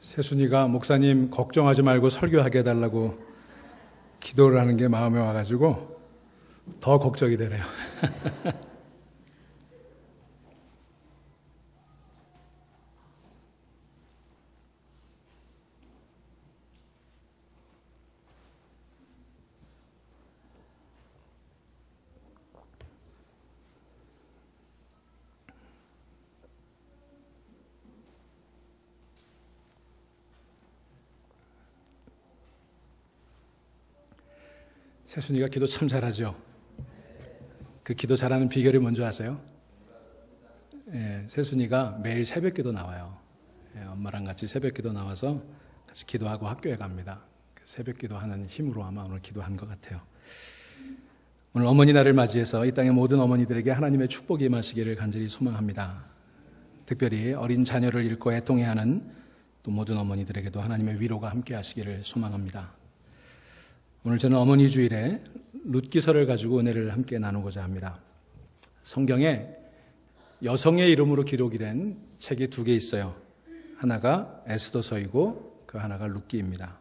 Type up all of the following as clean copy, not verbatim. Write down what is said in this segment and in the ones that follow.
세순이가 목사님 걱정하지 말고 설교하게 해달라고 기도를 하는 게 마음에 와가지고 더 걱정이 되네요. 세순이가 기도 참 잘하죠. 그 기도 잘하는 비결이 뭔지 아세요? 세순이가 매일 새벽기도 나와요. 엄마랑 같이 새벽기도 나와서 같이 기도하고 학교에 갑니다. 새벽기도 하는 힘으로 아마 오늘 기도한 것 같아요. 오늘 어머니 날을 맞이해서 이 땅의 모든 어머니들에게 하나님의 축복이 임하시기를 간절히 소망합니다. 특별히 어린 자녀를 잃고 애통해하는 또 모든 어머니들에게도 하나님의 위로가 함께 하시기를 소망합니다. 오늘 저는 어머니 주일에 룻기서를 가지고 은혜를 함께 나누고자 합니다. 성경에 여성의 이름으로 기록이 된 책이 2개 있어요. 하나가 에스더서이고 그 하나가 룻기입니다.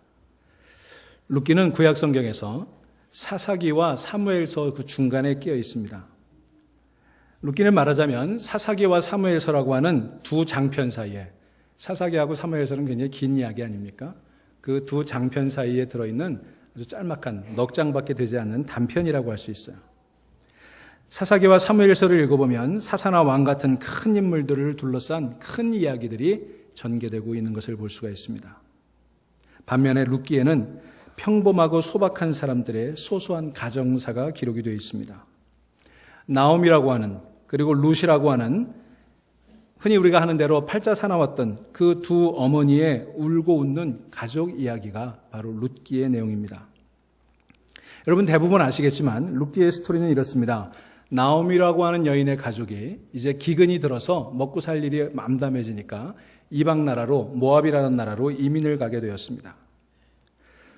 룻기는 구약 성경에서 사사기와 사무엘서 그 중간에 끼어 있습니다. 룻기는 말하자면 사사기와 사무엘서라고 하는 두 장편 사이에, 사사기하고 사무엘서는 굉장히 긴 이야기 아닙니까? 그 두 장편 사이에 들어있는 아주 짤막한 넉 장밖에 되지 않는 단편이라고 할 수 있어요. 사사기와 사무엘서를 읽어보면 사사나 왕 같은 큰 인물들을 둘러싼 큰 이야기들이 전개되고 있는 것을 볼 수가 있습니다. 반면에 룻기에는 평범하고 소박한 사람들의 소소한 가정사가 기록이 되어 있습니다. 나옴이라고 하는, 그리고 룻이라고 하는 흔히 우리가 하는 대로 팔자 사나웠던 그 두 어머니의 울고 웃는 가족 이야기가 바로 룻기의 내용입니다. 여러분 대부분 아시겠지만 룻기의 스토리는 이렇습니다. 나옴이라고 하는 여인의 가족이 이제 기근이 들어서 먹고 살 일이 암담해지니까 이방 나라로, 모압이라는 나라로 이민을 가게 되었습니다.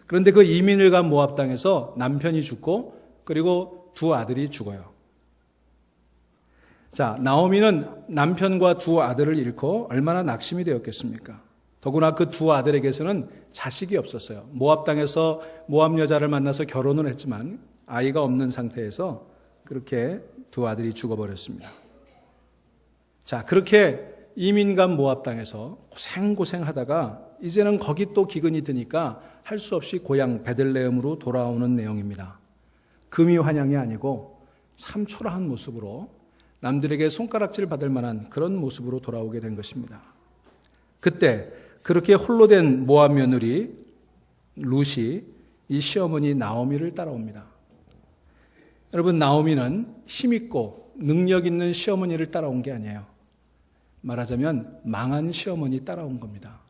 그런데 그 이민을 간 모압 땅에서 남편이 죽고 그리고 두 아들이 죽어요. 자, 나오미는 남편과 두 아들을 잃고 얼마나 낙심이 되었겠습니까? 더구나 그 두 아들에게서는 자식이 없었어요. 모압 땅에서 모압 여자를 만나서 결혼을 했지만 아이가 없는 상태에서 그렇게 두 아들이 죽어버렸습니다. 자, 그렇게 이민간 모압 땅에서 고생하다가 이제는 거기 또 기근이 드니까 할 수 없이 고향 베들레헴으로 돌아오는 내용입니다. 금이 환영이 아니고 참 초라한 모습으로 남들에게 손가락질 받을 만한 그런 모습으로 돌아오게 된 것입니다. 그때 그렇게 홀로 된 모압 며느리 룻이 이 시어머니 나오미를 따라옵니다. 여러분, 나오미는 힘있고 능력 있는 시어머니를 따라온 게 아니에요. 말하자면 망한 시어머니 따라온 겁니다.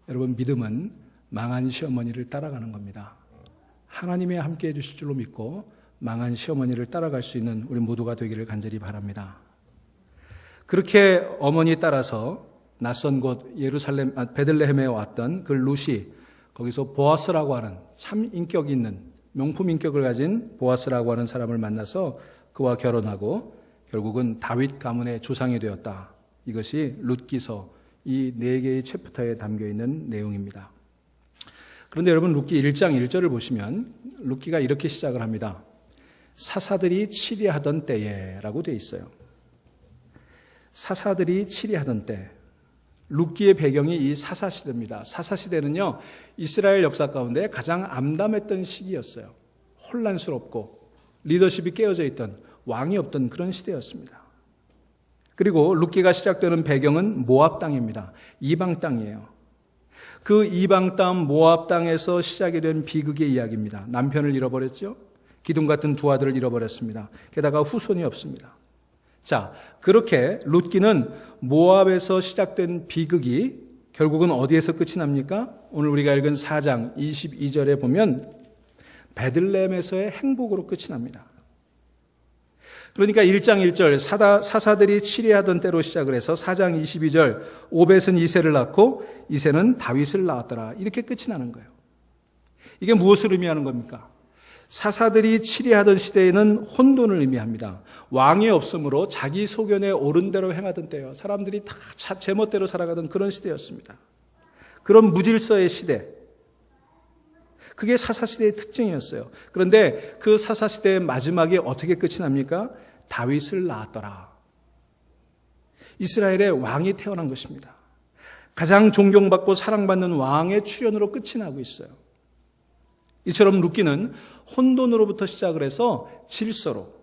여러분, 믿음은 망한 시어머니를 따라가는 겁니다. 하나님이 함께해 주실 줄로 믿고 망한 시어머니를 따라갈 수 있는 우리 모두가 되기를 간절히 바랍니다. 그렇게 어머니 따라서 낯선 곳 베들레헴에 왔던 그 룻이 거기서 보아스라고 하는 참 인격 있는 명품 인격을 가진 보아스라고 하는 사람을 만나서 그와 결혼하고 결국은 다윗 가문의 조상이 되었다. 이것이 룻기서 이 4개의 챕터에 담겨 있는 내용입니다. 그런데 여러분 룻기 1장 1절을 보시면 룻기가 이렇게 시작을 합니다. 사사들이 치리하던 때에 라고 되어 있어요. 사사들이 치리하던 때. 룻기의 배경이 이 사사시대입니다. 사사시대는요, 이스라엘 역사 가운데 가장 암담했던 시기였어요. 혼란스럽고 리더십이 깨어져 있던, 왕이 없던 그런 시대였습니다. 그리고 룻기가 시작되는 배경은 모압 땅입니다. 이방 땅이에요. 그 이방 땅 모압 땅에서 시작이 된 비극의 이야기입니다. 남편을 잃어버렸죠. 기둥 같은 두 아들을 잃어버렸습니다. 게다가 후손이 없습니다. 자, 그렇게 룻기는 모압에서 시작된 비극이 결국은 어디에서 끝이 납니까? 오늘 우리가 읽은 4장 22절에 보면 베들레헴에서의 행복으로 끝이 납니다. 그러니까 1장 1절 사사들이 치리하던 때로 시작을 해서 4장 22절 오벳은 이새를 낳고 이새는 다윗을 낳았더라. 이렇게 끝이 나는 거예요. 이게 무엇을 의미하는 겁니까? 사사들이 치리하던 시대에는 혼돈을 의미합니다. 왕이 없으므로 자기 소견에 옳은 대로 행하던 때예요. 사람들이 다 제멋대로 살아가던 그런 시대였습니다. 그런 무질서의 시대, 그게 사사시대의 특징이었어요. 그런데 그 사사시대의 마지막에 어떻게 끝이 납니까? 다윗을 낳았더라. 이스라엘의 왕이 태어난 것입니다. 가장 존경받고 사랑받는 왕의 출현으로 끝이 나고 있어요. 이처럼 룻기는 혼돈으로부터 시작을 해서 질서로,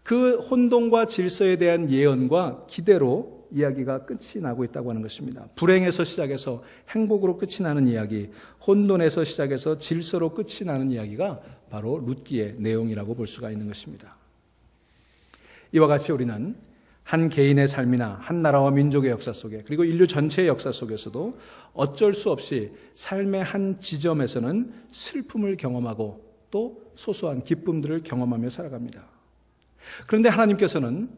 그 혼돈과 질서에 대한 예언과 기대로 이야기가 끝이 나고 있다고 하는 것입니다. 불행에서 시작해서 행복으로 끝이 나는 이야기, 혼돈에서 시작해서 질서로 끝이 나는 이야기가 바로 룻기의 내용이라고 볼 수가 있는 것입니다. 이와 같이 우리는 한 개인의 삶이나 한 나라와 민족의 역사 속에, 그리고 인류 전체의 역사 속에서도 어쩔 수 없이 삶의 한 지점에서는 슬픔을 경험하고 또 소소한 기쁨들을 경험하며 살아갑니다. 그런데 하나님께서는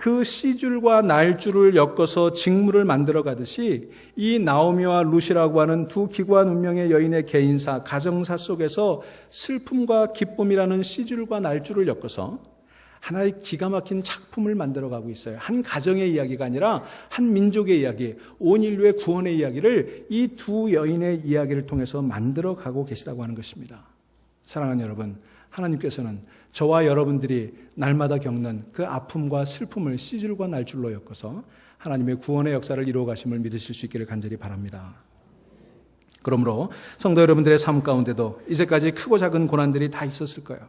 그 시줄과 날줄을 엮어서 직무를 만들어 가듯이 이 나오미와 룻이라고 하는 두 기구한 운명의 여인의 개인사, 가정사 속에서 슬픔과 기쁨이라는 시줄과 날줄을 엮어서 하나의 기가 막힌 작품을 만들어가고 있어요. 한 가정의 이야기가 아니라 한 민족의 이야기, 온 인류의 구원의 이야기를 이 두 여인의 이야기를 통해서 만들어가고 계시다고 하는 것입니다. 사랑하는 여러분, 하나님께서는 저와 여러분들이 날마다 겪는 그 아픔과 슬픔을 시줄과 날줄로 엮어서 하나님의 구원의 역사를 이루어 가심을 믿으실 수 있기를 간절히 바랍니다. 그러므로 성도 여러분들의 삶 가운데도 이제까지 크고 작은 고난들이 다 있었을 거예요.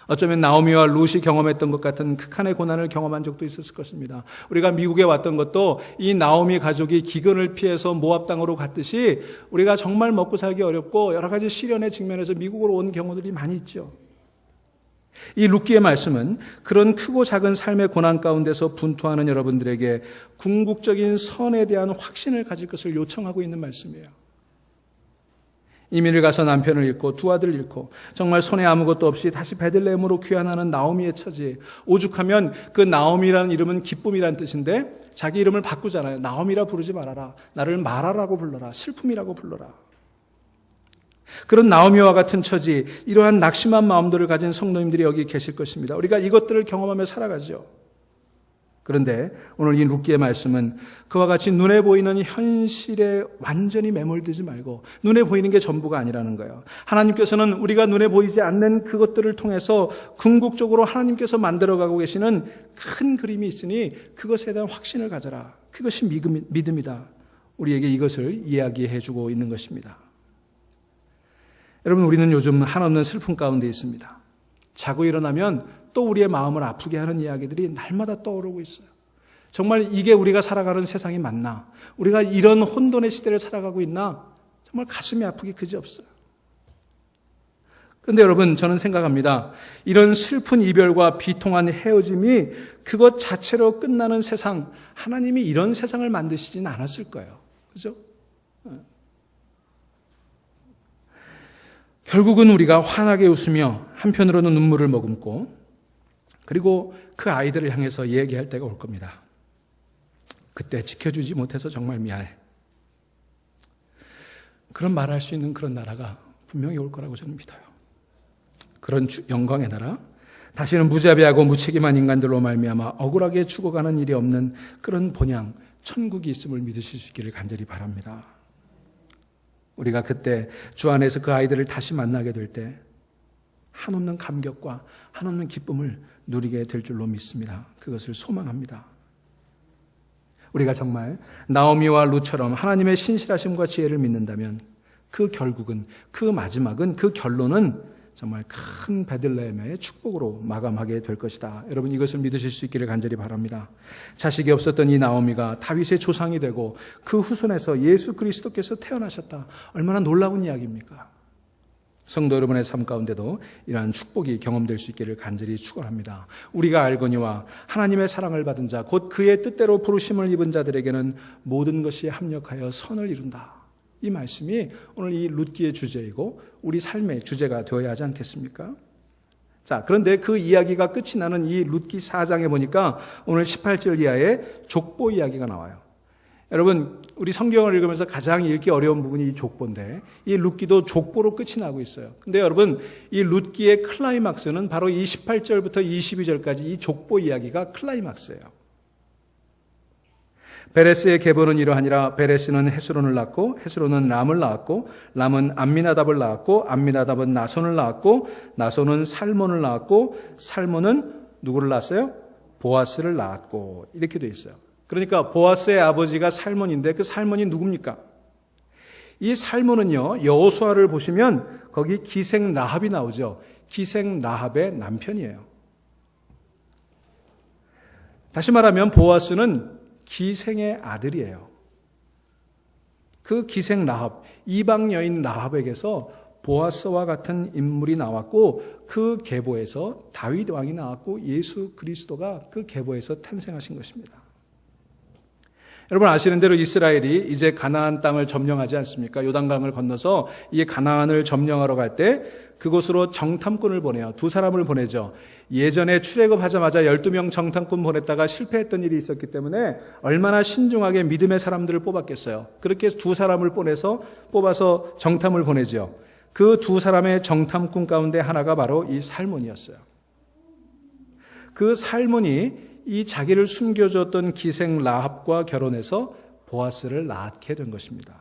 어쩌면 나오미와 룻이 경험했던 것 같은 극한의 고난을 경험한 적도 있었을 것입니다. 우리가 미국에 왔던 것도 이 나오미 가족이 기근을 피해서 모압 땅으로 갔듯이 우리가 정말 먹고 살기 어렵고 여러 가지 시련의 직면에서 미국으로 온 경우들이 많이 있죠. 이 룻기의 말씀은 그런 크고 작은 삶의 고난 가운데서 분투하는 여러분들에게 궁극적인 선에 대한 확신을 가질 것을 요청하고 있는 말씀이에요. 이민을 가서 남편을 잃고 두 아들을 잃고 정말 손에 아무것도 없이 다시 베들레헴으로 귀환하는 나오미의 처지, 오죽하면 그 나오미라는 이름은 기쁨이라는 뜻인데 자기 이름을 바꾸잖아요. 나오미라 부르지 말아라, 나를 마라라고 불러라, 슬픔이라고 불러라. 그런 나오미와 같은 처지, 이러한 낙심한 마음들을 가진 성도님들이 여기 계실 것입니다. 우리가 이것들을 경험하며 살아가죠. 그런데 오늘 이 룻기의 말씀은 그와 같이 눈에 보이는 현실에 완전히 매몰되지 말고 눈에 보이는 게 전부가 아니라는 거예요. 하나님께서는 우리가 눈에 보이지 않는 그것들을 통해서 궁극적으로 하나님께서 만들어가고 계시는 큰 그림이 있으니 그것에 대한 확신을 가져라. 그것이 믿음이다. 우리에게 이것을 이야기해주고 있는 것입니다. 여러분, 우리는 요즘 한없는 슬픔 가운데 있습니다. 자고 일어나면 또 우리의 마음을 아프게 하는 이야기들이 날마다 떠오르고 있어요. 정말 이게 우리가 살아가는 세상이 맞나? 우리가 이런 혼돈의 시대를 살아가고 있나? 정말 가슴이 아프기 그지없어요. 그런데 여러분, 저는 생각합니다. 이런 슬픈 이별과 비통한 헤어짐이 그것 자체로 끝나는 세상, 하나님이 이런 세상을 만드시진 않았을 거예요. 그죠? 결국은 우리가 환하게 웃으며 한편으로는 눈물을 머금고 그리고 그 아이들을 향해서 얘기할 때가 올 겁니다. 그때 지켜주지 못해서 정말 미안해. 그런 말할 수 있는 그런 나라가 분명히 올 거라고 저는 믿어요. 그런 영광의 나라, 다시는 무자비하고 무책임한 인간들로 말미암아 억울하게 죽어가는 일이 없는 그런 본향, 천국이 있음을 믿으실 수 있기를 간절히 바랍니다. 우리가 그때 주 안에서 그 아이들을 다시 만나게 될 때 한없는 감격과 한없는 기쁨을 누리게 될 줄로 믿습니다. 그것을 소망합니다. 우리가 정말 나오미와 룻처럼 하나님의 신실하심과 지혜를 믿는다면 그 결국은, 그 마지막은, 그 결론은 정말 큰 베들레헴의 축복으로 마감하게 될 것이다. 여러분, 이것을 믿으실 수 있기를 간절히 바랍니다. 자식이 없었던 이 나오미가 다윗의 조상이 되고 그 후손에서 예수 그리스도께서 태어나셨다. 얼마나 놀라운 이야기입니까? 성도 여러분의 삶 가운데도 이러한 축복이 경험될 수 있기를 간절히 축원합니다. 우리가 알거니와 하나님의 사랑을 받은 자, 곧 그의 뜻대로 부르심을 입은 자들에게는 모든 것이 합력하여 선을 이룬다. 이 말씀이 오늘 이 룻기의 주제이고 우리 삶의 주제가 되어야 하지 않겠습니까? 자, 그런데 그 이야기가 끝이 나는 이 룻기 4장에 보니까 오늘 18절 이하에 족보 이야기가 나와요. 여러분, 우리 성경을 읽으면서 가장 읽기 어려운 부분이 이 족보인데 이 룻기도 족보로 끝이 나고 있어요. 근데 여러분, 이 룻기의 클라이막스는 바로 이 18절부터 22절까지 이 족보 이야기가 클라이막스예요. 베레스의 계보는 이러하니라. 베레스는 헤스론을 낳고 헤스론은 람을 낳았고 람은 암미나답을 낳았고 암미나답은 나손을 낳았고 나손은 살몬을 낳았고 살몬은 누구를 낳았어요? 보아스를 낳았고. 이렇게 되어 있어요. 그러니까 보아스의 아버지가 살몬인데 그 살몬이 누굽니까? 이 살몬은요, 여호수아를 보시면 거기 기생 라합이 나오죠. 기생 라합의 남편이에요. 다시 말하면 보아스는 기생의 아들이에요. 그 기생 라합, 이방 여인 라합에게서 보아스와 같은 인물이 나왔고 그 계보에서 다윗 왕이 나왔고 예수 그리스도가 그 계보에서 탄생하신 것입니다. 여러분 아시는 대로 이스라엘이 이제 가나안 땅을 점령하지 않습니까? 요단강을 건너서 이 가나안을 점령하러 갈 때 그곳으로 정탐꾼을 보내요. 두 사람을 보내죠. 예전에 출애굽하자마자 12명 정탐꾼 보냈다가 실패했던 일이 있었기 때문에 얼마나 신중하게 믿음의 사람들을 뽑았겠어요. 그렇게 두 사람을 뽑아서 정탐을 보내죠. 그 두 사람의 정탐꾼 가운데 하나가 바로 이 살몬이었어요. 그 살몬이 이 자기를 숨겨줬던 기생 라합과 결혼해서 보아스를 낳게 된 것입니다.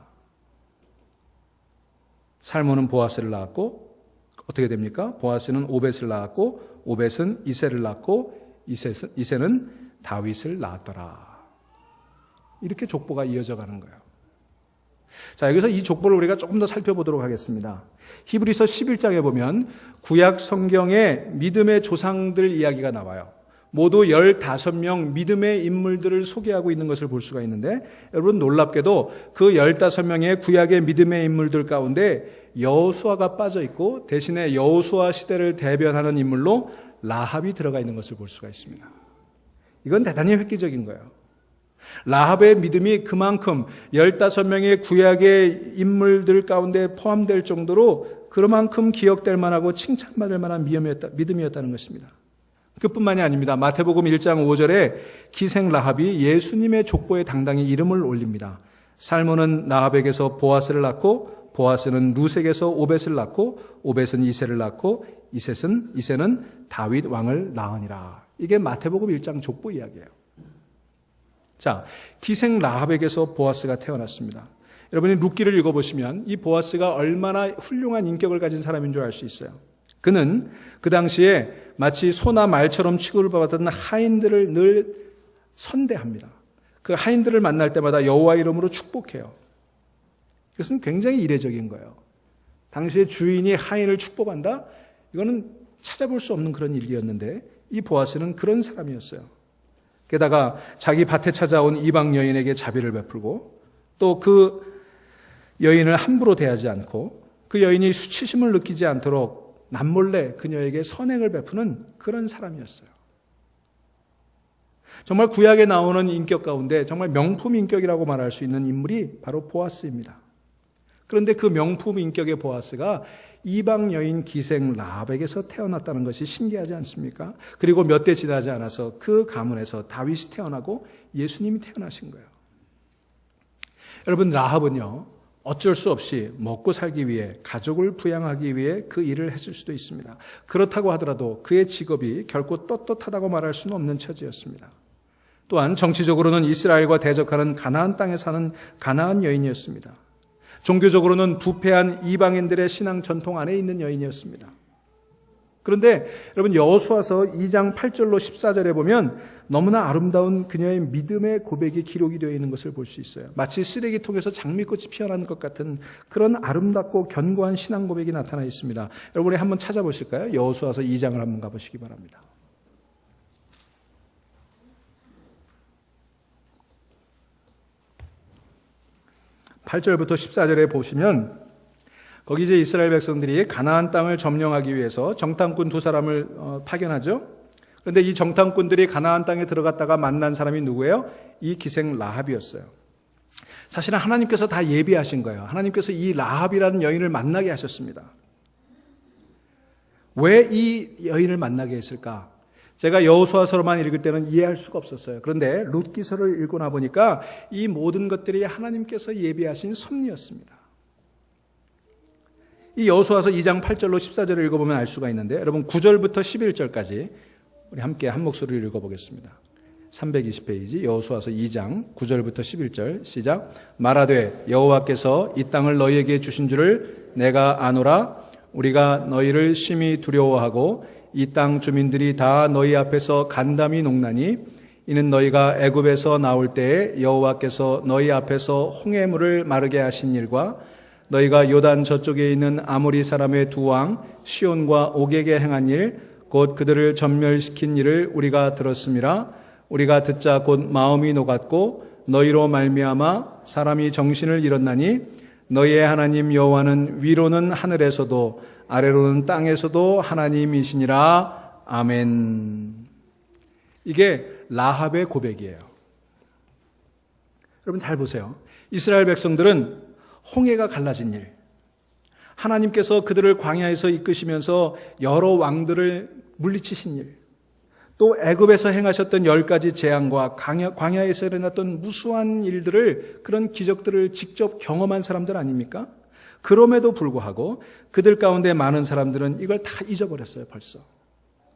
살몬은 보아스를 낳았고 어떻게 됩니까? 보아스는 오벳을 낳았고 오벳은 이새를 낳고 이새는 다윗을 낳았더라. 이렇게 족보가 이어져 가는 거예요. 자, 여기서 이 족보를 우리가 조금 더 살펴보도록 하겠습니다. 히브리서 11장에 보면 구약 성경의 믿음의 조상들 이야기가 나와요. 모두 15명 믿음의 인물들을 소개하고 있는 것을 볼 수가 있는데 여러분 놀랍게도 그 15명의 구약의 믿음의 인물들 가운데 여호수아가 빠져 있고 대신에 여호수아 시대를 대변하는 인물로 라합이 들어가 있는 것을 볼 수가 있습니다. 이건 대단히 획기적인 거예요. 라합의 믿음이 그만큼 15명의 구약의 인물들 가운데 포함될 정도로 그만큼 기억될 만하고 칭찬받을 만한 믿음이었다는 것입니다. 그뿐만이 아닙니다. 마태복음 1장 5절에 기생 라합이 예수님의 족보에 당당히 이름을 올립니다. 살몬은 라합에게서 보아스를 낳고 보아스는 룻에게서 오벳을 낳고 오벳은 이새를 낳고 이새는 다윗 왕을 낳으니라. 이게 마태복음 1장 족보 이야기예요. 자, 기생 라합에게서 보아스가 태어났습니다. 여러분이 룻기를 읽어보시면 이 보아스가 얼마나 훌륭한 인격을 가진 사람인 줄 알 수 있어요. 그는 그 당시에 마치 소나 말처럼 취급을 받았던 하인들을 늘 선대합니다. 그 하인들을 만날 때마다 여호와 이름으로 축복해요. 이것은 굉장히 이례적인 거예요. 당시에 주인이 하인을 축복한다? 이거는 찾아볼 수 없는 그런 일이었는데 이 보아스는 그런 사람이었어요. 게다가 자기 밭에 찾아온 이방 여인에게 자비를 베풀고 또 그 여인을 함부로 대하지 않고 그 여인이 수치심을 느끼지 않도록 남몰래 그녀에게 선행을 베푸는 그런 사람이었어요. 정말 구약에 나오는 인격 가운데 정말 명품 인격이라고 말할 수 있는 인물이 바로 보아스입니다. 그런데 그 명품 인격의 보아스가 이방 여인 기생 라합에게서 태어났다는 것이 신기하지 않습니까? 그리고 몇 대 지나지 않아서 그 가문에서 다윗이 태어나고 예수님이 태어나신 거예요. 여러분 라합은요, 어쩔 수 없이 먹고 살기 위해 가족을 부양하기 위해 그 일을 했을 수도 있습니다. 그렇다고 하더라도 그의 직업이 결코 떳떳하다고 말할 수는 없는 처지였습니다. 또한 정치적으로는 이스라엘과 대적하는 가나안 땅에 사는 가나안 여인이었습니다. 종교적으로는 부패한 이방인들의 신앙 전통 안에 있는 여인이었습니다. 그런데 여러분 여호수아서 2장 8절로 14절에 보면 너무나 아름다운 그녀의 믿음의 고백이 기록이 되어 있는 것을 볼 수 있어요. 마치 쓰레기통에서 장미꽃이 피어나는 것 같은 그런 아름답고 견고한 신앙 고백이 나타나 있습니다. 여러분이 한번 찾아보실까요? 여호수아서 2장을 한번 가보시기 바랍니다. 8절부터 14절에 보시면 거기 이제 이스라엘 백성들이 가나안 땅을 점령하기 위해서 정탐꾼 두 사람을 파견하죠. 그런데 이 정탐꾼들이 가나안 땅에 들어갔다가 만난 사람이 누구예요? 이 기생 라합이었어요. 사실은 하나님께서 다 예비하신 거예요. 하나님께서 이 라합이라는 여인을 만나게 하셨습니다. 왜 이 여인을 만나게 했을까? 제가 여호수아서로만 읽을 때는 이해할 수가 없었어요. 그런데 룻기서를 읽고 나 보니까 이 모든 것들이 하나님께서 예비하신 섭리였습니다. 이 여호수아서 2장 8절로 14절을 읽어보면 알 수가 있는데 여러분 9절부터 11절까지 우리 함께 한 목소리를 읽어보겠습니다. 320페이지 여호수아서 2장 9절부터 11절 시작. 말하되 여호와께서 이 땅을 너희에게 주신 줄을 내가 아노라. 우리가 너희를 심히 두려워하고 이 땅 주민들이 다 너희 앞에서 간담이 녹나니 이는 너희가 애굽에서 나올 때에 여호와께서 너희 앞에서 홍해물을 마르게 하신 일과 너희가 요단 저쪽에 있는 아모리 사람의 두 왕 시온과 옥에게 행한 일 곧 그들을 전멸시킨 일을 우리가 들었음이라. 우리가 듣자 곧 마음이 녹았고 너희로 말미암아 사람이 정신을 잃었나니 너희의 하나님 여호와는 위로는 하늘에서도 아래로는 땅에서도 하나님이시니라. 아멘. 이게 라합의 고백이에요. 여러분 잘 보세요. 이스라엘 백성들은 홍해가 갈라진 일, 하나님께서 그들을 광야에서 이끄시면서 여러 왕들을 물리치신 일, 또 애굽에서 행하셨던 10가지 재앙과 광야에서 일어났던 무수한 일들을, 그런 기적들을 직접 경험한 사람들 아닙니까? 그럼에도 불구하고 그들 가운데 많은 사람들은 이걸 다 잊어버렸어요, 벌써.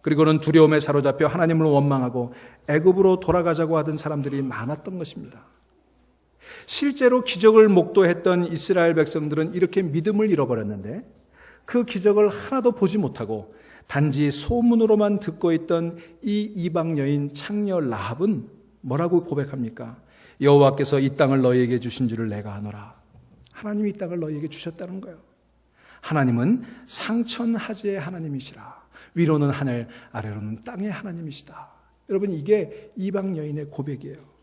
그리고는 두려움에 사로잡혀 하나님을 원망하고 애굽으로 돌아가자고 하던 사람들이 많았던 것입니다. 실제로 기적을 목도했던 이스라엘 백성들은 이렇게 믿음을 잃어버렸는데 그 기적을 하나도 보지 못하고 단지 소문으로만 듣고 있던 이 이방 여인 창녀 라합은 뭐라고 고백합니까? 여호와께서 이 땅을 너희에게 주신 줄을 내가 아노라. 하나님이 이 땅을 너희에게 주셨다는 거예요. 하나님은 상천하지의 하나님이시라. 위로는 하늘, 아래로는 땅의 하나님이시다. 여러분, 이게 이방 여인의 고백이에요.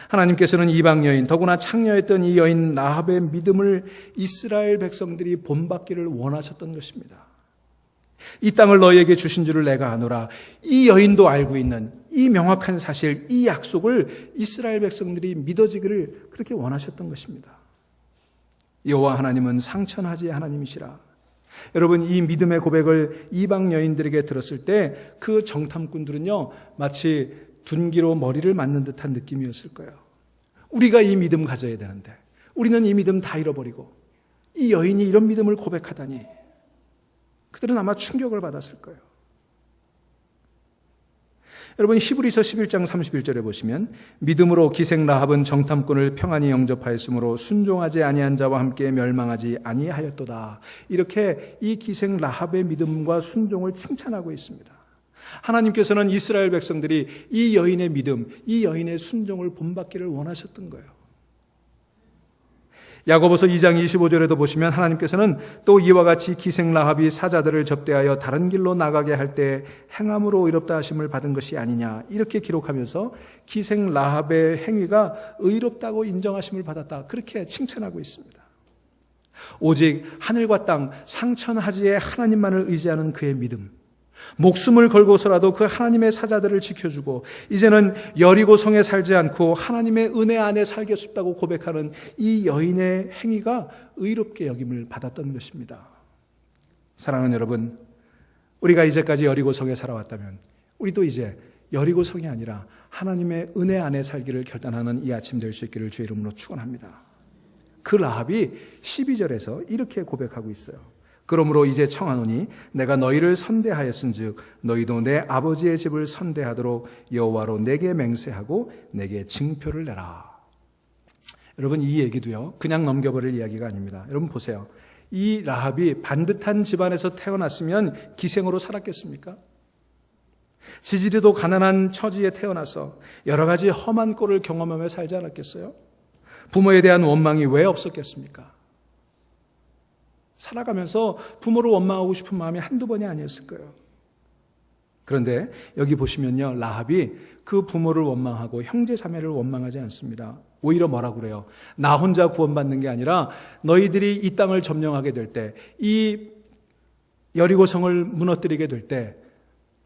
하나님께서는 이방 여인, 더구나 창녀였던 이 여인 라합의 믿음을 이스라엘 백성들이 본받기를 원하셨던 것입니다. 이 땅을 너희에게 주신 줄을 내가 아노라. 이 여인도 알고 있는 이 명확한 사실, 이 약속을 이스라엘 백성들이 믿어지기를 그렇게 원하셨던 것입니다. 여호와 하나님은 상천하지의 하나님이시라. 여러분, 이 믿음의 고백을 이방 여인들에게 들었을 때 그 정탐꾼들은요, 마치 둔기로 머리를 맞는 듯한 느낌이었을 거예요. 우리가 이 믿음 가져야 되는데 우리는 이 믿음 다 잃어버리고 이 여인이 이런 믿음을 고백하다니, 그들은 아마 충격을 받았을 거예요. 여러분, 히브리서 11장 31절에 보시면 믿음으로 기생 라합은 정탐꾼을 평안히 영접하였으므로 순종하지 아니한 자와 함께 멸망하지 아니하였도다. 이렇게 이 기생 라합의 믿음과 순종을 칭찬하고 있습니다. 하나님께서는 이스라엘 백성들이 이 여인의 믿음, 이 여인의 순종을 본받기를 원하셨던 거예요. 야고보서 2장 25절에도 보시면 하나님께서는 또 이와 같이 기생 라합이 사자들을 접대하여 다른 길로 나가게 할 때 행함으로 의롭다 하심을 받은 것이 아니냐, 이렇게 기록하면서 기생 라합의 행위가 의롭다고 인정하심을 받았다, 그렇게 칭찬하고 있습니다. 오직 하늘과 땅 상천하지의 하나님만을 의지하는 그의 믿음, 목숨을 걸고서라도 그 하나님의 사자들을 지켜주고 이제는 여리고 성에 살지 않고 하나님의 은혜 안에 살겠습다고 고백하는 이 여인의 행위가 의롭게 여김을 받았던 것입니다. 사랑하는 여러분, 우리가 이제까지 여리고 성에 살아왔다면 우리도 이제 여리고 성이 아니라 하나님의 은혜 안에 살기를 결단하는 이 아침 될 수 있기를 주의 이름으로 축원합니다. 그 라합이 12절에서 이렇게 고백하고 있어요. 그러므로 이제 청하노니 내가 너희를 선대하였은즉 너희도 내 아버지의 집을 선대하도록 여호와로 내게 맹세하고 내게 징표를 내라. 여러분, 이 얘기도요 그냥 넘겨버릴 이야기가 아닙니다. 여러분 보세요. 이 라합이 반듯한 집안에서 태어났으면 기생으로 살았겠습니까? 지지리도 가난한 처지에 태어나서 여러 가지 험한 꼴을 경험하며 살지 않았겠어요? 부모에 대한 원망이 왜 없었겠습니까? 살아가면서 부모를 원망하고 싶은 마음이 한두 번이 아니었을 거예요. 그런데 여기 보시면요, 라합이 그 부모를 원망하고 형제 자매를 원망하지 않습니다. 오히려 뭐라고 그래요? 나 혼자 구원받는 게 아니라 너희들이 이 땅을 점령하게 될 때, 이 여리고성을 무너뜨리게 될 때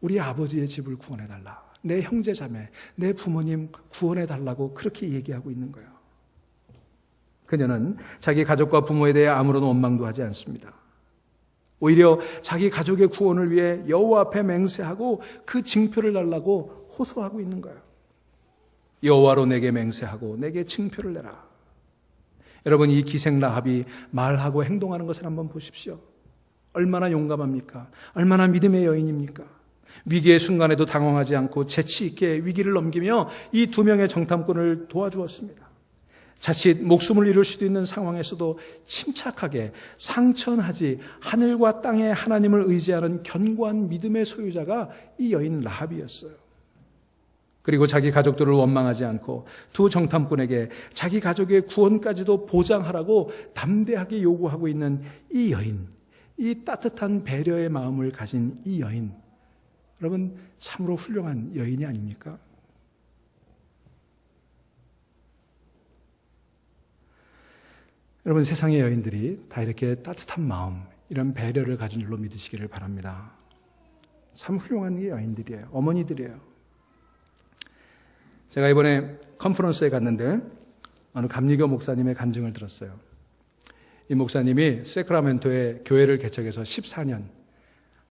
우리 아버지의 집을 구원해달라, 내 형제 자매, 내 부모님 구원해달라고 그렇게 얘기하고 있는 거예요. 그녀는 자기 가족과 부모에 대해 아무런 원망도 하지 않습니다. 오히려 자기 가족의 구원을 위해 여호와 앞에 맹세하고 그 징표를 달라고 호소하고 있는 거예요. 여호와로 내게 맹세하고 내게 징표를 내라. 여러분, 이 기생 라합이 말하고 행동하는 것을 한번 보십시오. 얼마나 용감합니까? 얼마나 믿음의 여인입니까? 위기의 순간에도 당황하지 않고 재치 있게 위기를 넘기며 이 두 명의 정탐꾼을 도와주었습니다. 자칫 목숨을 잃을 수도 있는 상황에서도 침착하게 상천하지 하늘과 땅의 하나님을 의지하는 견고한 믿음의 소유자가 이 여인 라합이었어요. 그리고 자기 가족들을 원망하지 않고 두 정탐꾼에게 자기 가족의 구원까지도 보장하라고 담대하게 요구하고 있는 이 여인, 이 따뜻한 배려의 마음을 가진 이 여인, 여러분 참으로 훌륭한 여인이 아닙니까? 여러분 세상의 여인들이 다 이렇게 따뜻한 마음, 이런 배려를 가진 줄로 믿으시기를 바랍니다. 참 훌륭한 여인들이에요. 어머니들이에요. 제가 이번에 컨퍼런스에 갔는데 어느 감리교 목사님의 간증을 들었어요. 이 목사님이 세크라멘토에 교회를 개척해서 14년